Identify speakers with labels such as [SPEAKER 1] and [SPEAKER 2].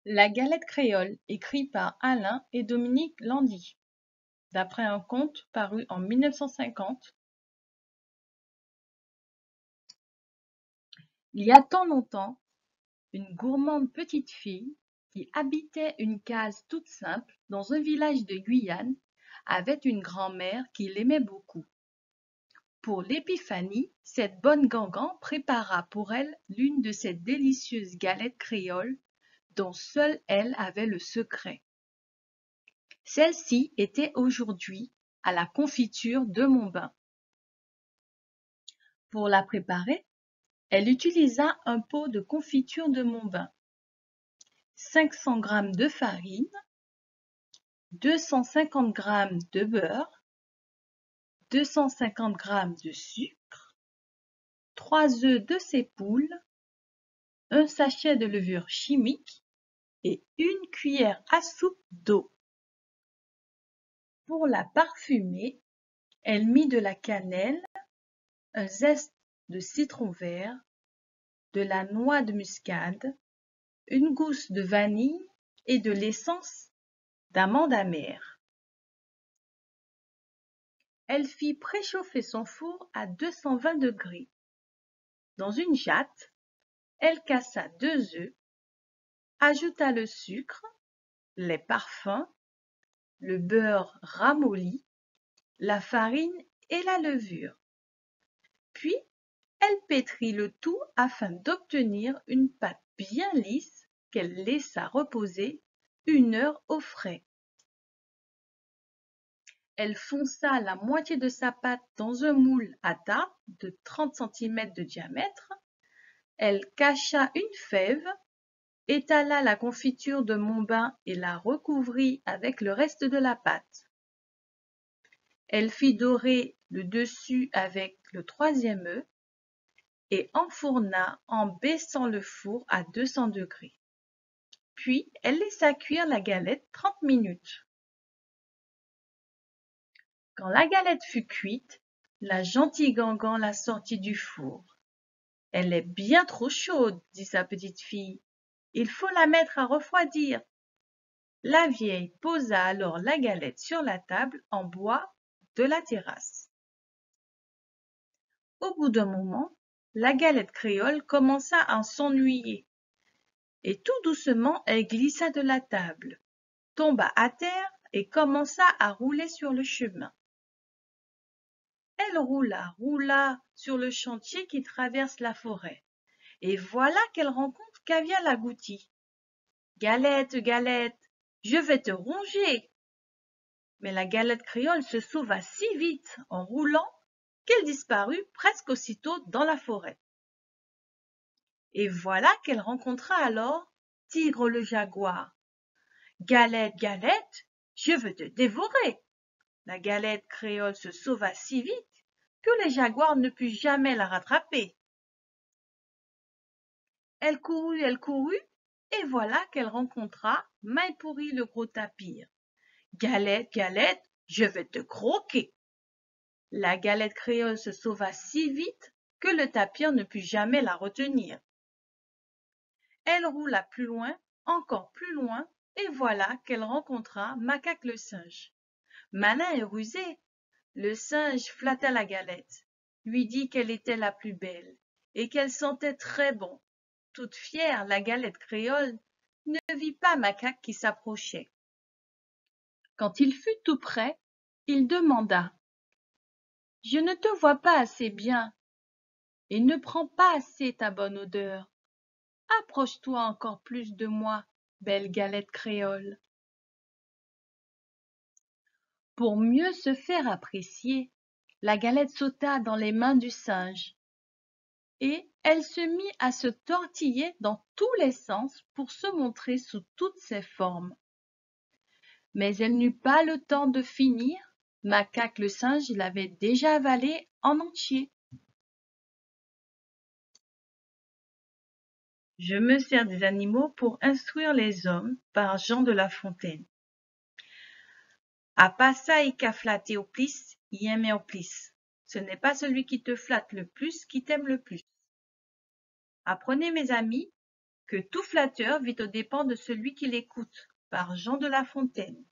[SPEAKER 1] La galette créole, écrit par Alain et Dominique Landy, d'après un conte paru en 1950. Il y a tant longtemps, une gourmande petite fille qui habitait une case toute simple dans un village de Guyane avait une grand-mère qui l'aimait beaucoup. Pour l'épiphanie, cette bonne gangan prépara pour elle l'une de ces délicieuses galettes créoles dont seule elle avait le secret. Celle-ci était aujourd'hui à la confiture de Montbain. Pour la préparer, elle utilisa un pot de confiture de Montbain, 500 g de farine, 250 g de beurre, 250 g de sucre, 3 œufs de sépoule, un sachet de levure chimique et une cuillère à soupe d'eau. Pour la parfumer, elle mit de la cannelle, un zeste de citron vert, de la noix de muscade, une gousse de vanille et de l'essence d'amande amère. Elle fit préchauffer son four à 220 degrés. Dans une jatte, elle cassa 2 œufs, ajouta le sucre, les parfums, le beurre ramolli, la farine et la levure. Puis, elle pétrit le tout afin d'obtenir une pâte bien lisse qu'elle laissa reposer 1 heure au frais. Elle fonça la moitié de sa pâte dans un moule à tarte de 30 cm de diamètre. Elle cacha une fève, étala la confiture de Montbain et la recouvrit avec le reste de la pâte. Elle fit dorer le dessus avec le 3e œuf et enfourna en baissant le four à 200 degrés. Puis, elle laissa cuire la galette 30 minutes. Quand la galette fut cuite, la gentille gangan la sortit du four. « Elle est bien trop chaude, dit sa petite fille. Il faut la mettre à refroidir. » La vieille posa alors la galette sur la table en bois de la terrasse. Au bout d'un moment, la galette créole commença à s'ennuyer. Et tout doucement, elle glissa de la table, tomba à terre et commença à rouler sur le chemin. Elle roula sur le chantier qui traverse la forêt. Et voilà qu'elle rencontre Cavia l'agouti. « Galette, galette, je vais te ronger !» Mais la galette créole se sauva si vite en roulant qu'elle disparut presque aussitôt dans la forêt. Et voilà qu'elle rencontra alors Tigre le jaguar. « Galette, galette, je veux te dévorer !» La galette créole se sauva si vite que le jaguar ne put jamais la rattraper. Elle courut, et voilà qu'elle rencontra Maïpouri le gros tapir. « Galette, galette, je vais te croquer !» La galette créole se sauva si vite que le tapir ne put jamais la retenir. Elle roula plus loin, encore plus loin, et voilà qu'elle rencontra Macaque le singe. Malin et rusé, le singe flatta la galette, lui dit qu'elle était la plus belle et qu'elle sentait très bon. Toute fière, la galette créole ne vit pas Macaque qui s'approchait. Quand il fut tout près, il demanda « Je ne te vois pas assez bien et ne prends pas assez ta bonne odeur. Approche-toi encore plus de moi, belle galette créole. » Pour mieux se faire apprécier, la galette sauta dans les mains du singe et elle se mit à se tortiller dans tous les sens pour se montrer sous toutes ses formes. Mais elle n'eut pas le temps de finir, Macaque le singe l'avait déjà avalé en entier. Je me sers des animaux pour instruire les hommes par Jean de La Fontaine. A pas ça y qu'a flatté au plis, y aimer au plis. Ce n'est pas celui qui te flatte le plus qui t'aime le plus. Apprenez mes amis, que tout flatteur vit aux dépens de celui qui l'écoute, par Jean de La Fontaine.